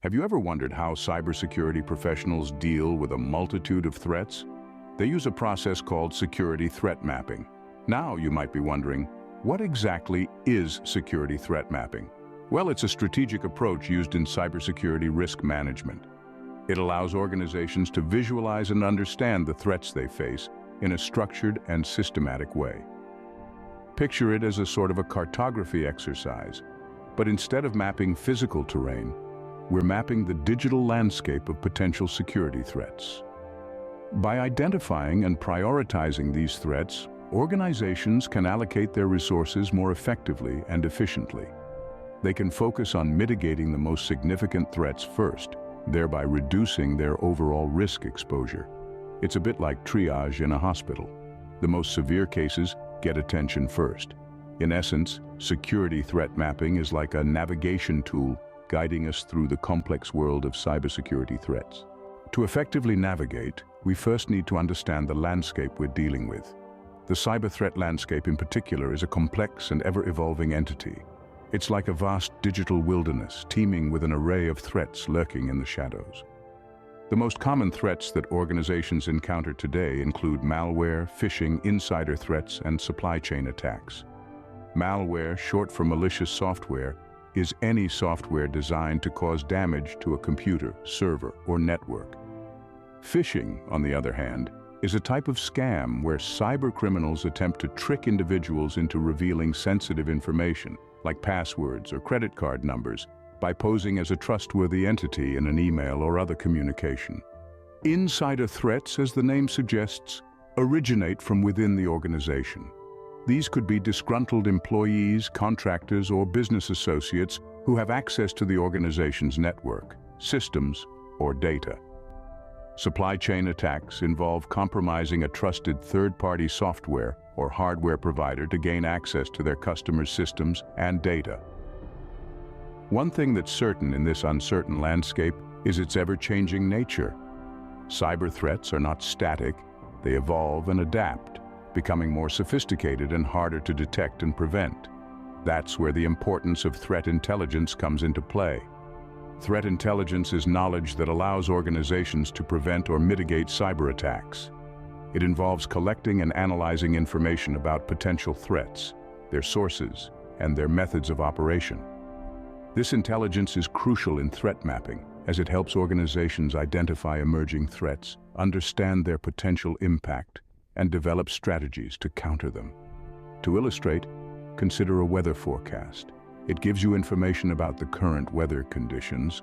Have you ever wondered how cybersecurity professionals deal with a multitude of threats? They use a process called security threat mapping. Now you might be wondering, what exactly is security threat mapping? Well, it's a strategic approach used in cybersecurity risk management. It allows organizations to visualize and understand the threats they face in a structured and systematic way. Picture it as a sort of a cartography exercise, but instead of mapping physical terrain, we're mapping the digital landscape of potential security threats. By identifying and prioritizing these threats, organizations can allocate their resources more effectively and efficiently. They can focus on mitigating the most significant threats first, thereby reducing their overall risk exposure. It's a bit like triage in a hospital. The most severe cases get attention first. In essence, security threat mapping is like a navigation tool guiding us through the complex world of cybersecurity threats. To effectively navigate, we first need to understand the landscape we're dealing with. The cyber threat landscape in particular is a complex and ever-evolving entity. It's like a vast digital wilderness teeming with an array of threats lurking in the shadows. The most common threats that organizations encounter today include malware, phishing, insider threats, and supply chain attacks. Malware, short for malicious software, is any software designed to cause damage to a computer, server, or network. Phishing, on the other hand, is a type of scam where cyber criminals attempt to trick individuals into revealing sensitive information, like passwords or credit card numbers, by posing as a trustworthy entity in an email or other communication. Insider threats, as the name suggests, originate from within the organization. These could be disgruntled employees, contractors, or business associates who have access to the organization's network, systems, or data. Supply chain attacks involve compromising a trusted third-party software or hardware provider to gain access to their customers' systems and data. One thing that's certain in this uncertain landscape is its ever-changing nature. Cyber threats are not static, they evolve and adapt, becoming more sophisticated and harder to detect and prevent. That's where the importance of threat intelligence comes into play. Threat intelligence is knowledge that allows organizations to prevent or mitigate cyber attacks. It involves collecting and analyzing information about potential threats, their sources, and their methods of operation. This intelligence is crucial in threat mapping, as it helps organizations identify emerging threats, understand their potential impact, and develop strategies to counter them. To illustrate, consider a weather forecast. It gives you information about the current weather conditions,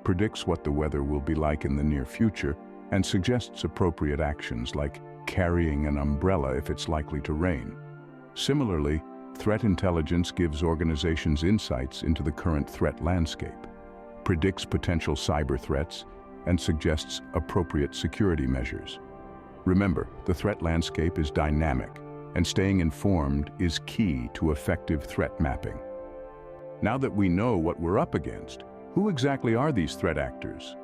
predicts what the weather will be like in the near future, and suggests appropriate actions like carrying an umbrella if it's likely to rain. Similarly, threat intelligence gives organizations insights into the current threat landscape, predicts potential cyber threats, and suggests appropriate security measures. Remember, the threat landscape is dynamic, and staying informed is key to effective threat mapping. Now that we know what we're up against, who exactly are these threat actors?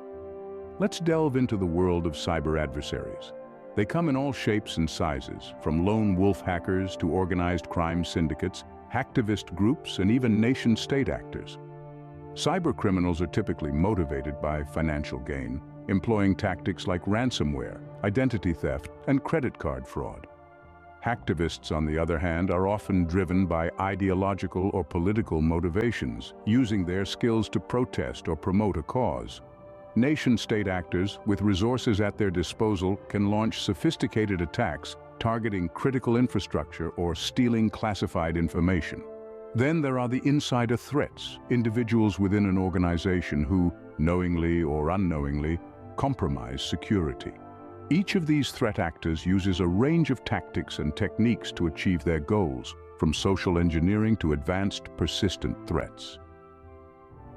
Let's delve into the world of cyber adversaries. They come in all shapes and sizes, from lone wolf hackers to organized crime syndicates, hacktivist groups, and even nation-state actors. Cyber criminals are typically motivated by financial gain, employing tactics like ransomware, identity theft, and credit card fraud. Hacktivists, on the other hand, are often driven by ideological or political motivations, using their skills to protest or promote a cause. Nation-state actors, with resources at their disposal, can launch sophisticated attacks targeting critical infrastructure or stealing classified information. Then there are the insider threats, individuals within an organization who, knowingly or unknowingly, compromise security. Each of these threat actors uses a range of tactics and techniques to achieve their goals, from social engineering to advanced, persistent threats.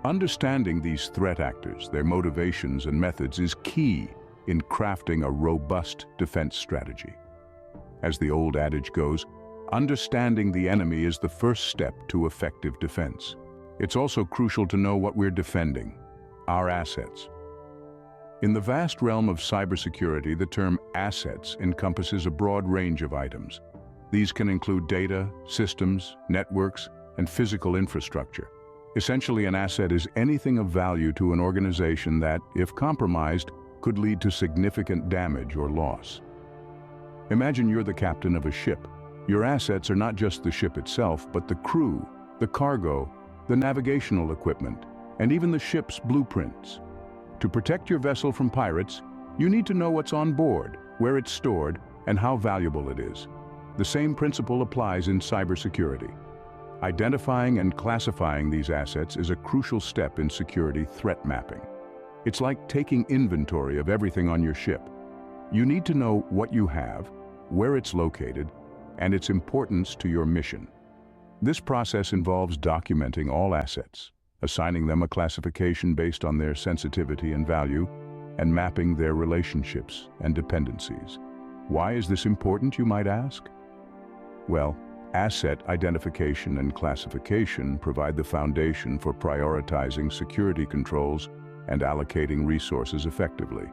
Understanding these threat actors, their motivations and methods is key in crafting a robust defense strategy. As the old adage goes, understanding the enemy is the first step to effective defense. It's also crucial to know what we're defending, our assets. In the vast realm of cybersecurity, the term assets encompasses a broad range of items. These can include data, systems, networks, and physical infrastructure. Essentially, an asset is anything of value to an organization that, if compromised, could lead to significant damage or loss. Imagine you're the captain of a ship. Your assets are not just the ship itself, but the crew, the cargo, the navigational equipment, and even the ship's blueprints. To protect your vessel from pirates, you need to know what's on board, where it's stored, and how valuable it is. The same principle applies in cybersecurity. Identifying and classifying these assets is a crucial step in security threat mapping. It's like taking inventory of everything on your ship. You need to know what you have, where it's located, and its importance to your mission. This process involves documenting all assets, assigning them a classification based on their sensitivity and value, and mapping their relationships and dependencies. Why is this important, you might ask? Well, asset identification and classification provide the foundation for prioritizing security controls and allocating resources effectively.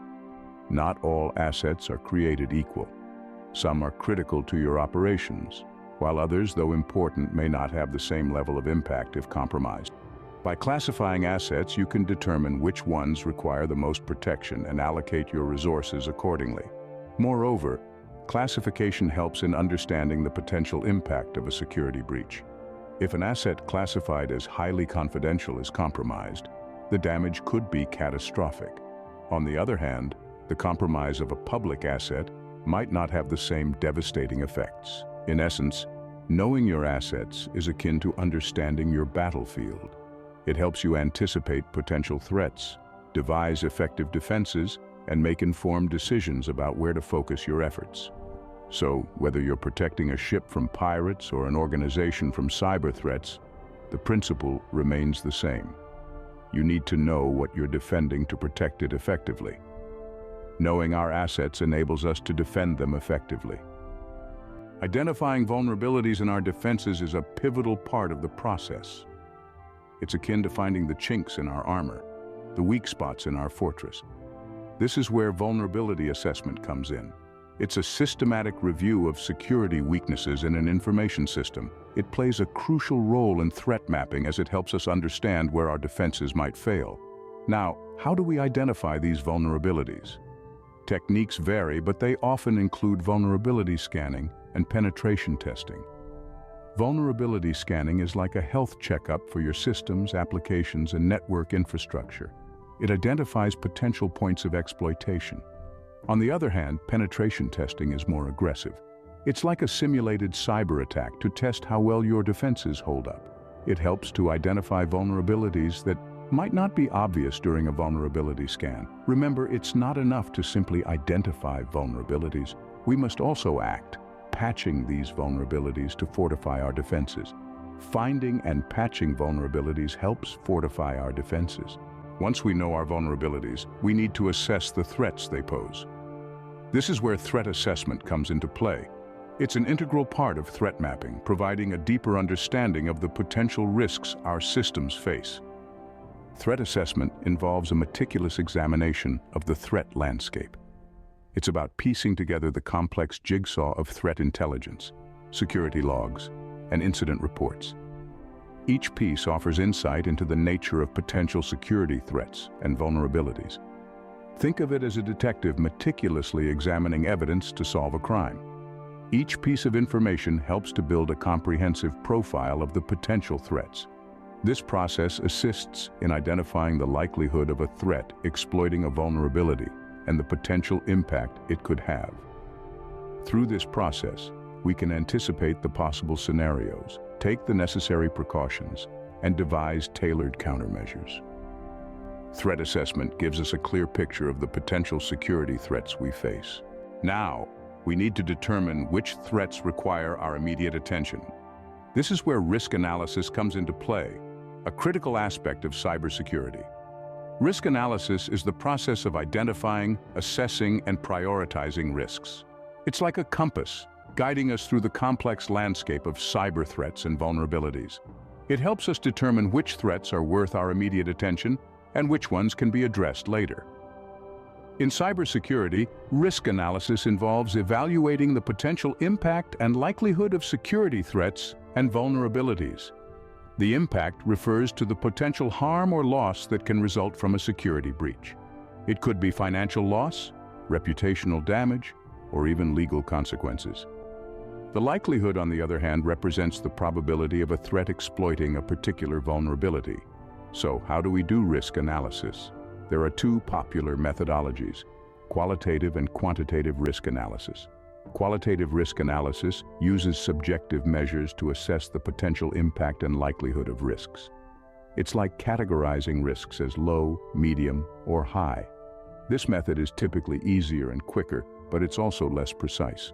Not all assets are created equal. Some are critical to your operations, while others, though important, may not have the same level of impact if compromised. By classifying assets, you can determine which ones require the most protection and allocate your resources accordingly. Moreover, classification helps in understanding the potential impact of a security breach. If an asset classified as highly confidential is compromised, the damage could be catastrophic. On the other hand, the compromise of a public asset might not have the same devastating effects. In essence, knowing your assets is akin to understanding your battlefield. It helps you anticipate potential threats, devise effective defenses, and make informed decisions about where to focus your efforts. So, whether you're protecting a ship from pirates or an organization from cyber threats, the principle remains the same. You need to know what you're defending to protect it effectively. Knowing our assets enables us to defend them effectively. Identifying vulnerabilities in our defenses is a pivotal part of the process. It's akin to finding the chinks in our armor, the weak spots in our fortress. This is where vulnerability assessment comes in. It's a systematic review of security weaknesses in an information system. It plays a crucial role in threat mapping as it helps us understand where our defenses might fail. Now, how do we identify these vulnerabilities? Techniques vary, but they often include vulnerability scanning and penetration testing. Vulnerability scanning is like a health checkup for your systems, applications, and network infrastructure. It identifies potential points of exploitation. On the other hand, penetration testing is more aggressive. It's like a simulated cyber attack to test how well your defenses hold up. It helps to identify vulnerabilities that might not be obvious during a vulnerability scan. Remember, it's not enough to simply identify vulnerabilities. We must also act, patching these vulnerabilities to fortify our defenses. Finding and patching vulnerabilities helps fortify our defenses. Once we know our vulnerabilities, we need to assess the threats they pose. This is where threat assessment comes into play. It's an integral part of threat mapping, providing a deeper understanding of the potential risks our systems face. Threat assessment involves a meticulous examination of the threat landscape. It's about piecing together the complex jigsaw of threat intelligence, security logs, and incident reports. Each piece offers insight into the nature of potential security threats and vulnerabilities. Think of it as a detective meticulously examining evidence to solve a crime. Each piece of information helps to build a comprehensive profile of the potential threats. This process assists in identifying the likelihood of a threat exploiting a vulnerability and the potential impact it could have. Through this process, we can anticipate the possible scenarios, take the necessary precautions, and devise tailored countermeasures. Threat assessment gives us a clear picture of the potential security threats we face. Now, we need to determine which threats require our immediate attention. This is where risk analysis comes into play, a critical aspect of cybersecurity. Risk analysis is the process of identifying, assessing, and prioritizing risks. It's like a compass, guiding us through the complex landscape of cyber threats and vulnerabilities. It helps us determine which threats are worth our immediate attention and which ones can be addressed later. In cybersecurity, risk analysis involves evaluating the potential impact and likelihood of security threats and vulnerabilities. The impact refers to the potential harm or loss that can result from a security breach. It could be financial loss, reputational damage, or even legal consequences. The likelihood, on the other hand, represents the probability of a threat exploiting a particular vulnerability. So, how do we do risk analysis? There are two popular methodologies: qualitative and quantitative risk analysis. Qualitative risk analysis uses subjective measures to assess the potential impact and likelihood of risks. It's like categorizing risks as low, medium, or high. This method is typically easier and quicker, but it's also less precise.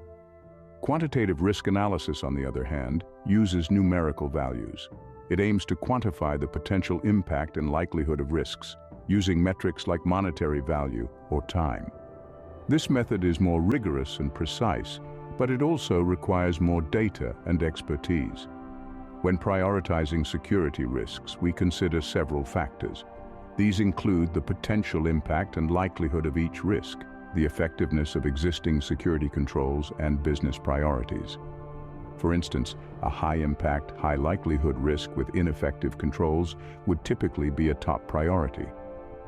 Quantitative risk analysis, on the other hand, uses numerical values. It aims to quantify the potential impact and likelihood of risks, using metrics like monetary value or time. This method is more rigorous and precise, but it also requires more data and expertise. When prioritizing security risks, we consider several factors. These include the potential impact and likelihood of each risk, the effectiveness of existing security controls, and business priorities. For instance, a high-impact, high-likelihood risk with ineffective controls would typically be a top priority.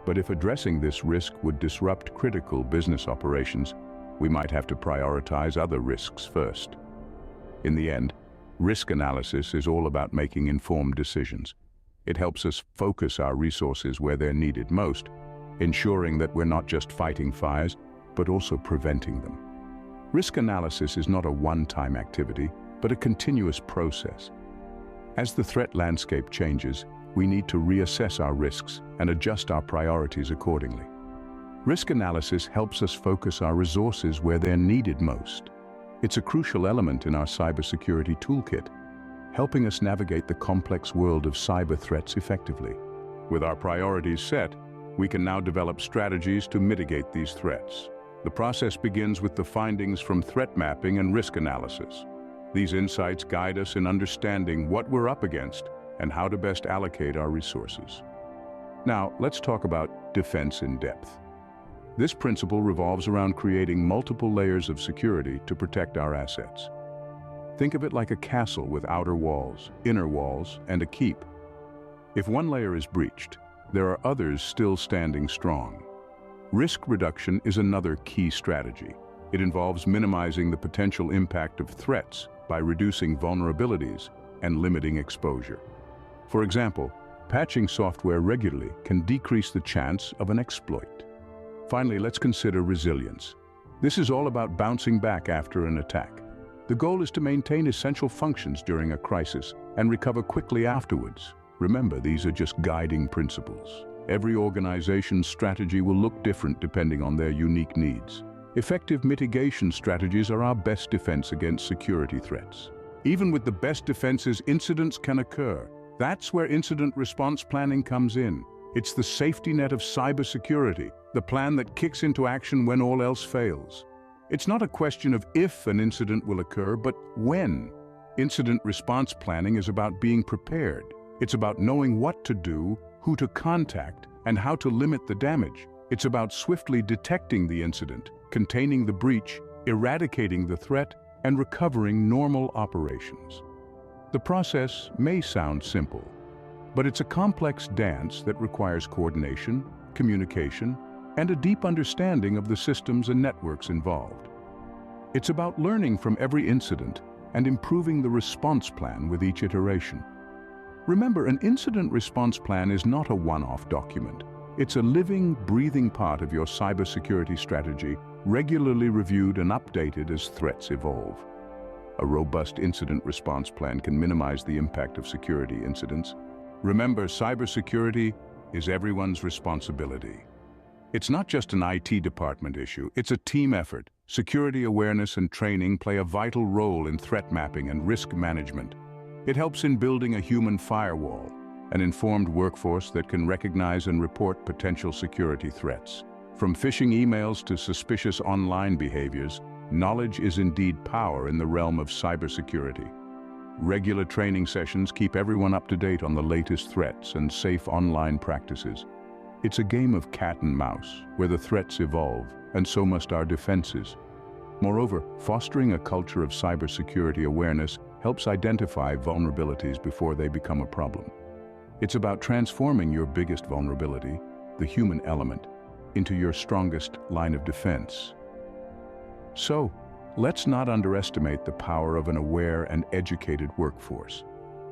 But if addressing this risk would disrupt critical business operations, we might have to prioritize other risks first. In the end, risk analysis is all about making informed decisions. It helps us focus our resources where they're needed most, ensuring that we're not just fighting fires, but also preventing them. Risk analysis is not a one-time activity, but a continuous process. As the threat landscape changes, we need to reassess our risks and adjust our priorities accordingly. Risk analysis helps us focus our resources where they're needed most. It's a crucial element in our cybersecurity toolkit, helping us navigate the complex world of cyber threats effectively. With our priorities set, we can now develop strategies to mitigate these threats. The process begins with the findings from threat mapping and risk analysis. These insights guide us in understanding what we're up against and how to best allocate our resources. Now, let's talk about defense in depth. This principle revolves around creating multiple layers of security to protect our assets. Think of it like a castle with outer walls, inner walls, and a keep. If one layer is breached, there are others still standing strong. Risk reduction is another key strategy. It involves minimizing the potential impact of threats by reducing vulnerabilities and limiting exposure. For example, patching software regularly can decrease the chance of an exploit. Finally, let's consider resilience. This is all about bouncing back after an attack. The goal is to maintain essential functions during a crisis and recover quickly afterwards. Remember, these are just guiding principles. Every organization's strategy will look different depending on their unique needs. Effective mitigation strategies are our best defense against security threats. Even with the best defenses, incidents can occur. That's where incident response planning comes in. It's the safety net of cybersecurity, the plan that kicks into action when all else fails. It's not a question of if an incident will occur, but when. Incident response planning is about being prepared. It's about knowing what to do, who to contact, and how to limit the damage. It's about swiftly detecting the incident, containing the breach, eradicating the threat, and recovering normal operations. The process may sound simple, but it's a complex dance that requires coordination, communication, and a deep understanding of the systems and networks involved. It's about learning from every incident and improving the response plan with each iteration. Remember, an incident response plan is not a one-off document. It's a living, breathing part of your cybersecurity strategy, regularly reviewed and updated as threats evolve. A robust incident response plan can minimize the impact of security incidents. Remember, cybersecurity is everyone's responsibility. It's not just an IT department issue, it's a team effort. Security awareness and training play a vital role in threat mapping and risk management. It helps in building a human firewall, an informed workforce that can recognize and report potential security threats. From phishing emails to suspicious online behaviors, knowledge is indeed power in the realm of cybersecurity. Regular training sessions keep everyone up to date on the latest threats and safe online practices. It's a game of cat and mouse, where the threats evolve, and so must our defenses. Moreover, fostering a culture of cybersecurity awareness helps identify vulnerabilities before they become a problem. It's about transforming your biggest vulnerability, the human element, into your strongest line of defense. So, let's not underestimate the power of an aware and educated workforce.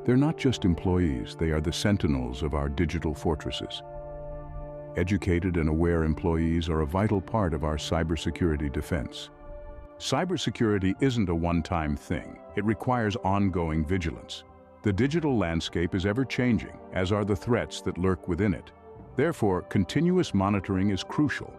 They're not just employees, they are the sentinels of our digital fortresses. Educated and aware employees are a vital part of our cybersecurity defense. Cybersecurity isn't a one-time thing. It requires ongoing vigilance. The digital landscape is ever-changing, as are the threats that lurk within it. Therefore, continuous monitoring is crucial.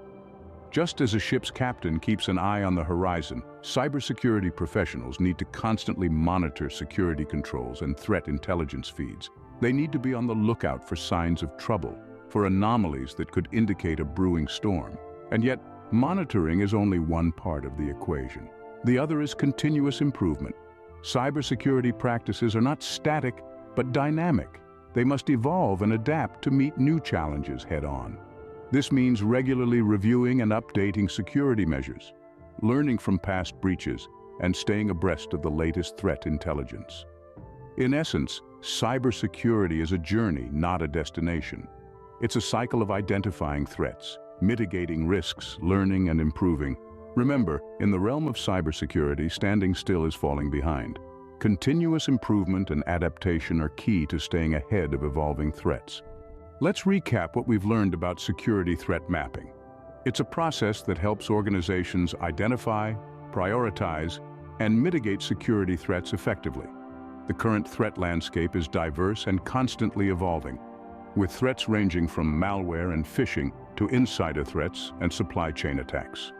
Just as a ship's captain keeps an eye on the horizon, cybersecurity professionals need to constantly monitor security controls and threat intelligence feeds. They need to be on the lookout for signs of trouble, for anomalies that could indicate a brewing storm. And yet, monitoring is only one part of the equation. The other is continuous improvement. Cybersecurity practices are not static, but dynamic. They must evolve and adapt to meet new challenges head-on. This means regularly reviewing and updating security measures, learning from past breaches, and staying abreast of the latest threat intelligence. In essence, cybersecurity is a journey, not a destination. It's a cycle of identifying threats, mitigating risks, learning and improving. Remember, in the realm of cybersecurity, standing still is falling behind. Continuous improvement and adaptation are key to staying ahead of evolving threats. Let's recap what we've learned about security threat mapping. It's a process that helps organizations identify, prioritize, and mitigate security threats effectively. The current threat landscape is diverse and constantly evolving, with threats ranging from malware and phishing to insider threats and supply chain attacks.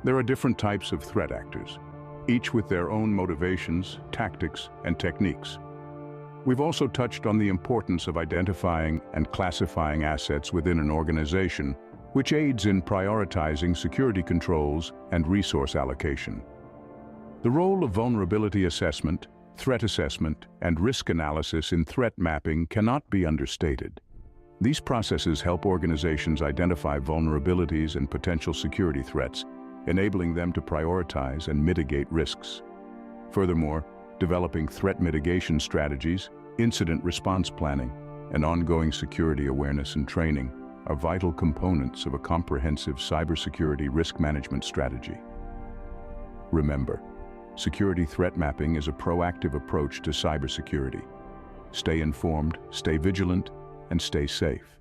There are different types of threat actors, each with their own motivations, tactics, and techniques. We've also touched on the importance of identifying and classifying assets within an organization, which aids in prioritizing security controls and resource allocation. The role of vulnerability assessment, threat assessment, and risk analysis in threat mapping cannot be understated. These processes help organizations identify vulnerabilities and potential security threats, enabling them to prioritize and mitigate risks. Furthermore, developing threat mitigation strategies, incident response planning, and ongoing security awareness and training are vital components of a comprehensive cybersecurity risk management strategy. Remember, security threat mapping is a proactive approach to cybersecurity. Stay informed, stay vigilant, and stay safe.